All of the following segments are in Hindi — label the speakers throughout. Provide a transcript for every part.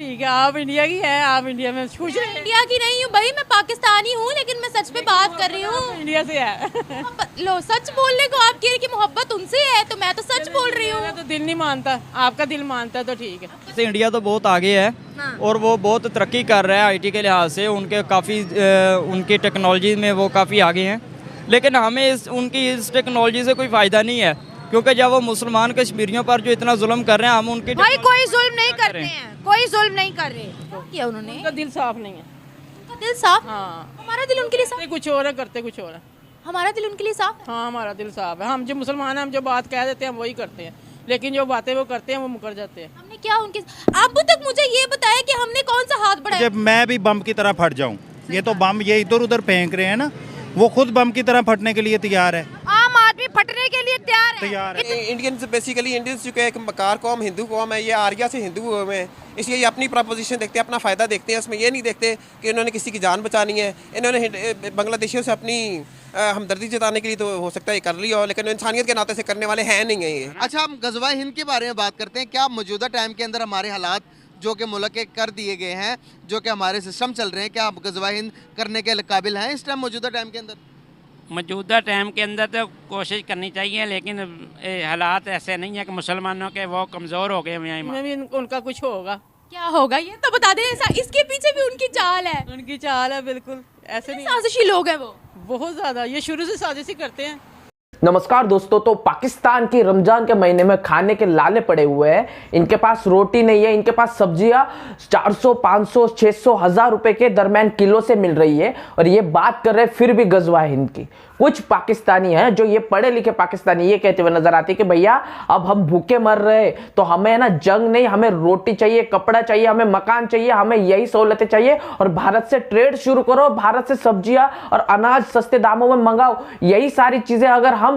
Speaker 1: ठीक है, आप इंडिया की है, आप इंडिया में खुश हैं।
Speaker 2: इंडिया की नहीं हूँ भाई, मैं पाकिस्तानी हूँ, लेकिन मैं सच पे बात कर रही हूँ।
Speaker 1: इंडिया से है।
Speaker 2: लो, सच बोलने को आप कह रही कि मोहब्बत उनसे है, तो मैं तो सच बोल रही हूँ।
Speaker 1: मेरा तो दिल नहीं मानता, आपका दिल मानता है तो ठीक है।
Speaker 3: से इंडिया तो बहुत आगे है और वो बहुत तरक्की कर रहा है आईटी के लिहाज से। उनके काफ़ी उनकी टेक्नोलॉजी में वो काफ़ी आगे हैं, लेकिन हमें उनकी इस टेक्नोलॉजी से कोई फ़ायदा नहीं है, क्योंकि जब वो मुसलमान कश्मीरियों पर जो इतना जुल्म कर रहे हैं, हम उनकी
Speaker 2: भाई कोई जुल्म नहीं करते हैं, कोई जुल्म नहीं कर रहे। किया उन्होंने?
Speaker 1: उनका दिल साफ नहीं है।
Speaker 2: उनका दिल साफ?
Speaker 1: हाँ,
Speaker 2: हमारा दिल उनके लिए साफ।
Speaker 1: करते कुछ और है, करते कुछ और है।
Speaker 2: हमारा दिल उनके लिए साफ।
Speaker 1: हाँ, हमारा दिल साफ है। हम जो मुसलमान हैं, हम जो बात कह देते हैं हम वही करते हैं, लेकिन जो बातें वो करते हैं वो मुकर जाते हैं।
Speaker 2: हमने क्या उनके, अब तक मुझे ये बताया कि हमने कौन सा हाथ बढ़ाया।
Speaker 4: जब मैं भी बम की तरह फट जाऊं, ये तो बम ये इधर उधर फेंक रहे हैं ना, वो खुद बम की तरह फटने के लिए तैयार है।
Speaker 2: आम आदमी फटने के लिए तैयार है।
Speaker 5: इंडियंस बेसिकली इंडियंस जो एक मकार कौम हिंदू कौम है, ये आर्या से हिंदू हुए हैं, इसलिए ये अपनी प्रपोजिशन देखते हैं, अपना फ़ायदा देखते हैं। इसमें ये नहीं देखते कि इन्होंने किसी की जान बचानी है। इन्होंने बांग्लादेशियों से अपनी हमदर्दी जताने के लिए तो हो सकता है कर ली हो, लेकिन इंसानियत के नाते से करने वाले हैं नहीं है ये।
Speaker 6: अच्छा, हम गजवा हिंद के बारे में बात करते हैं। क्या मौजूदा टाइम के अंदर हमारे हालात जो कि मुल्क के कर दिए गए हैं, जो कि हमारे सिस्टम चल रहे हैं, क्या हम गजवा हिंद करने के काबिल हैं इस टाइम मौजूदा टाइम के अंदर?
Speaker 7: मौजूदा टाइम के अंदर तो कोशिश करनी चाहिए, लेकिन हालात ऐसे नहीं है कि मुसलमानों के वो कमज़ोर हो गए हैं।
Speaker 1: इसमें भी उनका कुछ होगा।
Speaker 2: क्या होगा ये तो बता दे। ऐसा इसके पीछे भी उनकी चाल है।
Speaker 1: उनकी चाल है, बिल्कुल ऐसे नहीं।
Speaker 2: साजिशी लोग हैं वो,
Speaker 1: बहुत ज्यादा। ये शुरू से साजिश ही करते हैं।
Speaker 8: नमस्कार दोस्तों। तो पाकिस्तान की रमजान के महीने में खाने के लाले पड़े हुए हैं। इनके पास रोटी नहीं है, इनके पास सब्जियां 400, 500, 600, 1000 रुपए के दरमियान किलो से मिल रही है, और ये बात कर रहे हैं फिर भी गजवा हिंद की। कुछ पाकिस्तानी हैं जो ये पढ़े लिखे पाकिस्तानी ये कहते हुए नजर आते हैं कि भैया अब हम भूखे मर रहे, तो हमें ना जंग नहीं, हमें रोटी चाहिए, कपड़ा चाहिए, हमें मकान चाहिए, हमें यही सहूलतें चाहिए, और भारत से ट्रेड शुरू करो, भारत से सब्जियां और अनाज सस्ते दामों में मंगाओ। यही सारी चीजें अगर हम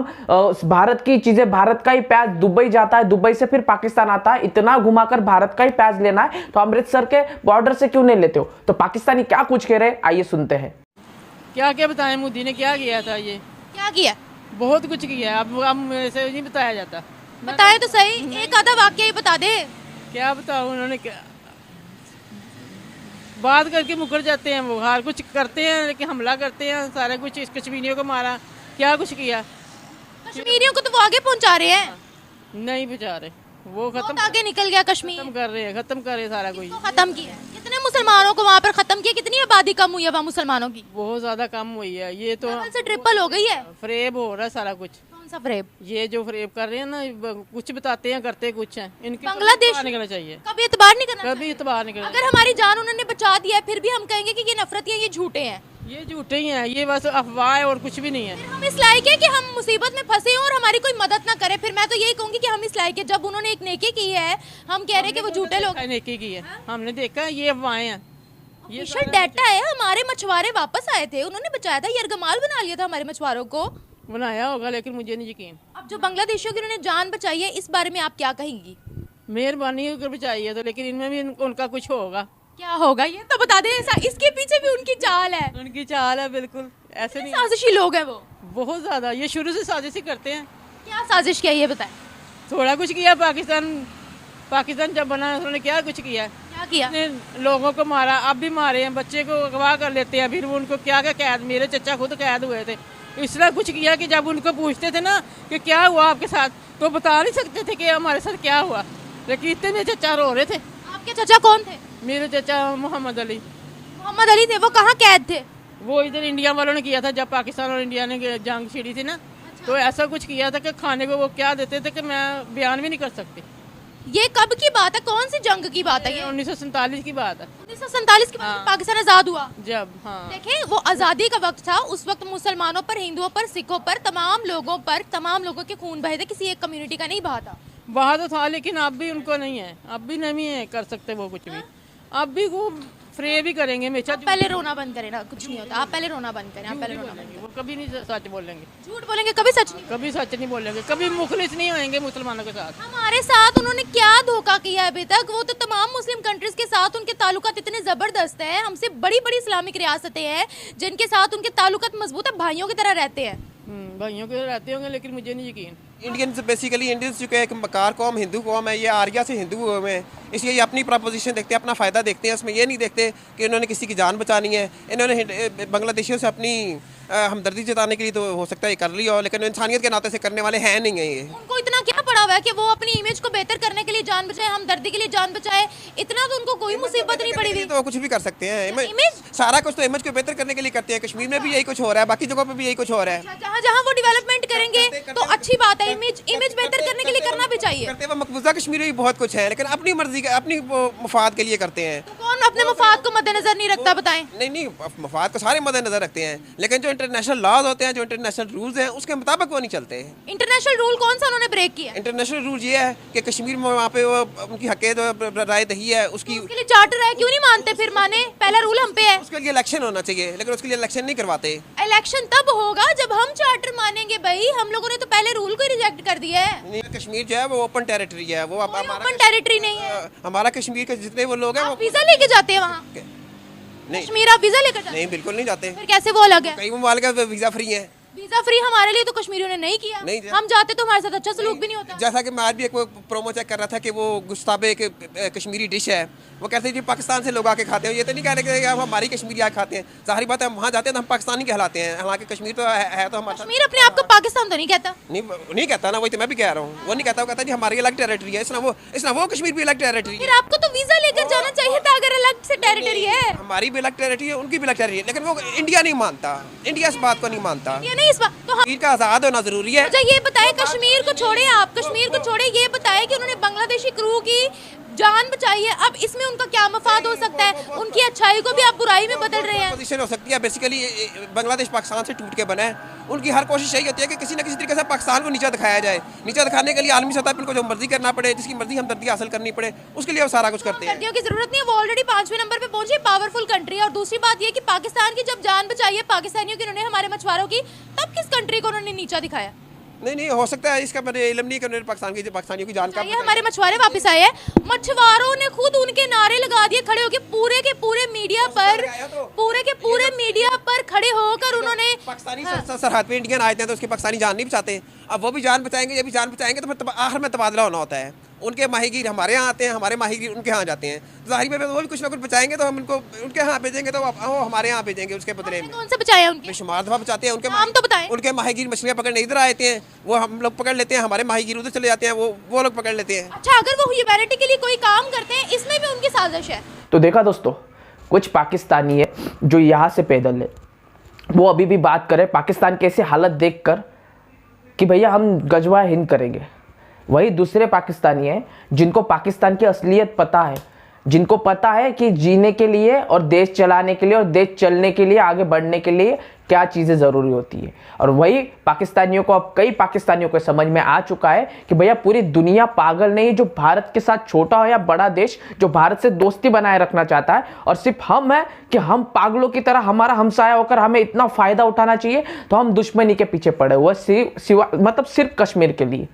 Speaker 8: भारत की चीजें, भारत का ही प्याज दुबई जाता है, दुबई से फिर पाकिस्तान आता है, इतना घुमाकर भारत का ही प्याज लेना है तो अमृतसर के बॉर्डर से क्यों नहीं लेते हो? तो पाकिस्तानी क्या कुछ कह रहे हैं, आइए सुनते हैं।
Speaker 1: क्या क्या बताएं, मोदी ने क्या किया था? ये
Speaker 2: क्या किया?
Speaker 1: बहुत कुछ किया है। अब मेरे से नहीं बताया जाता।
Speaker 2: बताए तो सही, एक आधा वाक्य ही बता दे।
Speaker 1: क्या बताऊं उन्होंने क्या बात करके मुकर जाते हैं। वो हर कुछ करते हैं, लेकिन हमला करते हैं सारे कुछ। इस कश्मीरियों को मारा, क्या कुछ किया?
Speaker 2: कश्मीरियों को तो वो आगे पहुंचा रहे हैं।
Speaker 1: नहीं पहुंचा रहे, वो
Speaker 2: बहुत आगे निकल गया कश्मीर।
Speaker 1: खत्म कर रहे हैं, खत्म कर रहे हैं सारा कुछ।
Speaker 2: खत्म किया, कितने मुसलमानों को वहाँ पर खत्म किया? कितनी आबादी कम हुई है वहाँ मुसलमानों की?
Speaker 1: बहुत ज्यादा कम हुई है। ये तो
Speaker 2: डबल से ट्रिपल हो गई है।
Speaker 1: फरेब हो रहा है सारा कुछ।
Speaker 2: कौन सा फरेब?
Speaker 1: ये जो फरेब कर रहे हैं ना, कुछ बताते हैं करते कुछ हैं। इनके
Speaker 2: बांग्लादेश
Speaker 1: निकलना चाहिए,
Speaker 2: कभी इतबार नहीं करना
Speaker 1: कभी इतबार निकलना।
Speaker 2: अगर हमारी जान उन्होंने बचा दिया है, फिर भी हम कहेंगे कि ये नफरत है, ये झूठे हैं।
Speaker 1: ये झूठे ही हैं, ये बस अफवाह है और कुछ भी नहीं है।
Speaker 2: फिर हम इस लायक है कि हम मुसीबत में फंसे और हमारी कोई मदद ना करे। फिर मैं तो यही कहूंगी कि हम इस लायक है, जब उन्होंने एक नेकी की है, हम कह रहे हैं कि वो झूठे लोग।
Speaker 1: नेकी की है, हमने देखा ये अफवाहें हैं। ये
Speaker 2: ऑफिशियल डाटा है। हमारे मछुआरे वापस आए थे, उन्होंने बचाया था, यरगमाल बना लिया था हमारे मछुआरों को।
Speaker 1: बनाया होगा, लेकिन मुझे नहीं यकीन।
Speaker 2: अब जो बांग्लादेशियों की उन्होंने जान बचाई है, इस बारे में आप क्या कहेंगी?
Speaker 1: मेहरबानी होकर बचाई है तो, लेकिन इनमें भी उनका कुछ होगा।
Speaker 2: क्या होगा ये तो बता दे। ऐसा इसके पीछे भी उनकी चाल है।
Speaker 1: उनकी चाल है, बिल्कुल ऐसे नहीं।
Speaker 2: साजिशी लोग हैं वो,
Speaker 1: बहुत ज्यादा। ये शुरू से साजिश ही करते हैं।
Speaker 2: क्या साजिश किया ये बताएं?
Speaker 1: थोड़ा कुछ किया। पाकिस्तान जब बना उन्होंने क्या कुछ किया?
Speaker 2: क्या किया?
Speaker 1: लोगों को मारा, अब भी मारे हैं। बच्चे को अगवा कर लेते हैं, फिर वो उनको क्या क्या कैद। मेरे चचा खुद कैद हुए थे। इस तरह कुछ किया कि जब उनको पूछते थे ना कि क्या हुआ आपके साथ, तो बता नहीं सकते थे कि हमारे साथ क्या हुआ, लेकिन इतने मेरे चचा रो रहे थे।
Speaker 2: आपके चचा कौन थे?
Speaker 1: मेरे चचा मोहम्मद अली।
Speaker 2: मोहम्मद अली थे। वो कहाँ कैद थे?
Speaker 1: वो इधर इंडिया वालों ने किया था, जब पाकिस्तान और इंडिया ने जंग छिड़ी थी ना। तो ऐसा कुछ किया था कि खाने को वो क्या देते थे कि मैं बयान भी नहीं कर सकती।
Speaker 2: ये कब की बात है? कौन सी जंग की बात है? ये
Speaker 1: 1947 की बात है।
Speaker 2: 1947 की बात में पाकिस्तान आजाद हुआ
Speaker 1: जब। हाँ,
Speaker 2: देखें, वो आज़ादी का वक्त था। उस वक्त मुसलमानों पर, हिंदुओं पर, सिखों पर, तमाम लोगों के खून बहे थे। किसी एक कम्युनिटी का नहीं बहा था।
Speaker 1: वहाँ तो था, लेकिन अब भी उनको नहीं है। अब भी नहीं है कर सकते वो कुछ भी। अब भी वो फ्रे भी करेंगे हमेशा।
Speaker 2: पहले रोना बंद करें ना, कुछ नहीं होता। आप पहले रोना बंद करें, आप पहले रोना बंद
Speaker 1: वो कभी नहीं सच बोलेंगे।
Speaker 2: करें। झूठ बोलेंगे कभी, सच नहीं।
Speaker 1: कभी सच नहीं बोलेंगे, कभी मुखलिस नहीं होंगे मुसलमानों के साथ।
Speaker 2: हमारे साथ उन्होंने क्या धोखा किया है अभी तक? वो तो तमाम मुस्लिम कंट्रीज के साथ उनके ताल्लुकात इतने जबरदस्त हैं। हमसे बड़ी बड़ी इस्लामिक रियासतें हैं जिनके साथ उनके ताल्लुकात मजबूत है, भाइयों की तरह रहते हैं।
Speaker 1: भाइयों के रहते होंगे लेकिन मुझे नहीं यकीन।
Speaker 5: इंडियंस बेसिकली इंडियंस जो कि एक मकार कौम हिंदू कौम है, ये आर्या से हिंदू हुए हैं, इसलिए ये अपनी प्रपोजिशन देखते हैं, अपना फ़ायदा देखते हैं, उसमें ये नहीं देखते कि इन्होंने किसी की जान बचानी है। इन्होंने बांग्लादेशियों से अपनी हमदर्दी जताने के लिए तो हो सकता है ये कर ली हो, लेकिन इंसानियत के नाते से करने वाले हैं नहीं है ये।
Speaker 2: उनको इतना क्या पड़ा हुआ है कि वो अपनी इमेज को बेहतर करने के लिए जान बचाए, हमदर्दी के लिए जान बचाए, इतना तो उनको कोई मुसीबत नहीं पड़ी हुई।
Speaker 5: तो कुछ भी कर सकते हैं,
Speaker 2: इमेज
Speaker 5: सारा कुछ तो इमेज को बेहतर करने के लिए करते हैं। कश्मीर में भी यही कुछ हो रहा है, बाकी जगहों पर भी यही कुछ हो रहा है।
Speaker 2: जहाँ जहाँ वो डेवलपमेंट करेंगे तो अच्छी बात है, इमेज बेहतर करने के लिए करना भी चाहिए।
Speaker 5: करते हुए मकबूजा कश्मीर में भी बहुत कुछ है, लेकिन अपनी मर्जी का अपनी मफाद के लिए करते हैं।
Speaker 2: तो कौन अपने मफाद को मद्देनजर नहीं रखता, बताएं?
Speaker 5: नहीं, मफाद को सारे मद्देनजर रखते हैं, लेकिन जो इंटरनेशनल लॉज होते हैं, जो इंटरनेशनल रूल्स हैं, उसके मुताबिक वो नहीं चलते।
Speaker 2: इंटरनेशनल रूल कौन सा उन्होंने ब्रेक किया?
Speaker 5: इंटरनेशनल रूल ये है कि कश्मीर में वहाँ पे वो उनकी हक़ राय दही है, उसकी
Speaker 2: उसके लिए चार्टर है, क्यों नहीं मानते? फिर माने, पहला रूल हम पे है।
Speaker 5: उसके लिए इलेक्शन होना चाहिए, लेकिन उसके लिए इलेक्शन नहीं करवाते।
Speaker 2: इलेक्शन तब होगा जब हम चार्टर मानेंगे। भाई हम लोगों ने तो पहले रूल को ही रिजेक्ट कर दिया है।
Speaker 5: कश्मीर जो है वो ओपन टेरिटरी है, वो
Speaker 2: ओपन टेरिटरी नहीं है।
Speaker 5: हमारा कश्मीर के जितने वो लोग हैं वो
Speaker 2: वीजा लेके जाते हैं वहाँ
Speaker 5: नहीं,
Speaker 2: कश्मीर आप वीजा लेकर जाते हैं?
Speaker 5: नहीं, बिल्कुल नहीं जाते।
Speaker 2: फिर कैसे वो अलग है?
Speaker 5: कई ममालिक का वीज़ा फ्री है।
Speaker 2: वीजा फ्री हमारे लिए तो कश्मीरियों ने नहीं किया। हम जाते तो हमारे साथ अच्छा सलूक भी नहीं होता।
Speaker 5: जैसा कि मैं आज भी एक प्रोमो चेक कर रहा था कि वो गुस्ताबे एक कश्मीरी डिश है, वो कहते हैं जी पाकिस्तान से लोग आके खाते हैं। ये तो नहीं कह रहे कि आप हमारी कश्मीरी आके खाते हैं, ज़ाहिर बात है हम वहाँ जाते हैं तो हम पाकिस्तानी कहलाते हैं, हालांकि कश्मीर तो है तो हमारा।
Speaker 2: कश्मीर अपने आप को पाकिस्तान तो नहीं कहता।
Speaker 5: नहीं कहता ना, वही तो मैं भी कह रहा हूँ, वो नहीं कहता। वो कहता जी हमारी अलग टेरिटरी है, इसना वो कश्मीर भी अलग टेरिटरी है।
Speaker 2: फिर आपको तो वीजा लेकर जाना चाहिए था अगर अलग से टेरिटरी है।
Speaker 5: हमारी भी अलग टेरिटरी है, उनकी भी अलग टेरिटरी है, लेकिन वो इंडिया नहीं मानता, इंडिया इस बात को नहीं मानता।
Speaker 2: ये नहीं इस बात तो
Speaker 5: कश्मीर का आज़ाद होना जरूरी है।
Speaker 2: मुझे ये बताएं, कश्मीर को छोड़े, आप कश्मीर को छोड़े, ये बताएं कि उन्होंने बांग्लादेशी क्रू की जान बचाई है, अब इसमें उनका क्या मफाद हो सकता है? उनकी अच्छाई को भी आप बुराई में बदल रहे हैं।
Speaker 5: पोजीशन हो सकती है, बेसिकली बांग्लादेश पाकिस्तान से टूट के बना है। उनकी हर कोशिश यही होती है कि किसी न किसी तरीके से पाकिस्तान को नीचा दिखाया जाए। नीचा दिखाने के लिए आलमी सतह पर उनको जो मर्जी करना पड़े, जिसकी मर्जी हमदर्दी हासिल करनी पड़े, उसके लिए वो सारा कुछ करते हैं।
Speaker 2: सर्दियों की जरूरत नहीं है, वो ऑलरेडी 5वें नंबर पे पहुंची, पावरफुल कंट्री है। और दूसरी बात ये कि पाकिस्तान की जब जान बचाई है पाकिस्तानियों की, उन्होंने हमारे मछुआरों की, तब किस कंट्री को उन्होंने नीचा दिखाया?
Speaker 5: नहीं, हो सकता है, इसका मैंने इल्म नहीं कि उन्होंने पाकिस्तानियों की जान का।
Speaker 2: ये हमारे मछुआरे वापस आए हैं, मछुआरों ने खुद उनके नारे लगा दिए, खड़े होकर पूरे के पूरे मीडिया पर खड़े होकर उन्होंने।
Speaker 5: पाकिस्तानी सरहद पे इंडियन आए थे तो उसकी पाकिस्तानी जान नहीं बचाते, अब वो भी जान बचाएंगे, ये भी जान बचाएंगे, तो फिर आखिर में तबादला होना होता है। उनके माहीगीर हमारे यहाँ आते हैं, हमारे माहीगीर उनके यहाँ जाते हैं, जाहिर है वो भी कुछ ना कुछ बचाएंगे, तो हम उनको उनके यहाँ भेजेंगे, तो वो हमारे यहाँ भेजेंगे उसके बदले में।
Speaker 2: कौन से बचाए उनके?
Speaker 5: बेशुमार दफा बचाते हैं। उनके
Speaker 2: नाम तो बताएं।
Speaker 5: उनके माहीगीर मछलियाँ पकड़ने इधर आते हैं, वो हम लोग पकड़ लेते हैं, हमारे माहीगीर उधर चले जाते हैं, वो लोग पकड़ लेते हैं।
Speaker 2: अच्छा, अगर वो ह्यूमैनिटी के लिए कोई काम करते हैं, इसमें भी उनकी साजिश है।
Speaker 8: तो देखा दोस्तों, कुछ पाकिस्तानी है जो यहाँ से पैदल है, वो अभी भी बात करे पाकिस्तान की ऐसी हालत देखकर कि भैया हम गजवा हिंद करेंगे। वही दूसरे पाकिस्तानी हैं जिनको पाकिस्तान की असलियत पता है, जिनको पता है कि जीने के लिए और देश चलाने के लिए और देश चलने के लिए, आगे बढ़ने के लिए क्या चीज़ें ज़रूरी होती है। और वही पाकिस्तानियों को, अब कई पाकिस्तानियों को समझ में आ चुका है कि भैया पूरी दुनिया पागल नहीं, जो भारत के साथ छोटा हो या बड़ा देश जो भारत से दोस्ती बनाए रखना चाहता है, और सिर्फ हम है कि हम पागलों की तरह हमारा हमसाया होकर हमें इतना फ़ायदा उठाना चाहिए, तो हम दुश्मनी के पीछे पड़े हुए, सिर्फ कश्मीर के लिए,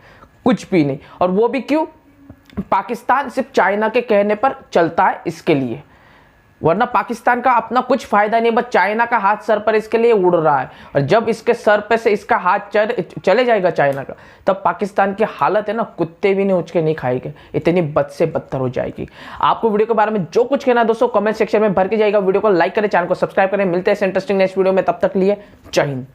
Speaker 8: कुछ भी नहीं। और वो भी क्यों? पाकिस्तान सिर्फ चाइना के कहने पर चलता है इसके लिए, वरना पाकिस्तान का अपना कुछ फायदा नहीं, बस चाइना का हाथ सर पर इसके लिए उड़ रहा है। और जब इसके सर पे से इसका हाथ चले जाएगा चाइना का, तब पाकिस्तान की हालत है ना, कुत्ते भी नहीं उठ के नहीं खाएंगे, इतनी बद से बदतर हो जाएगी। आपको वीडियो के बारे में जो कुछ कहना है दोस्तों कमेंट सेक्शन में भर के जाएगा। वीडियो को लाइक करें, चैनल को सब्सक्राइब करें। मिलते हैं इंटरेस्टिंग नेक्स्ट वीडियो में, तब तक लिए जय हिंद।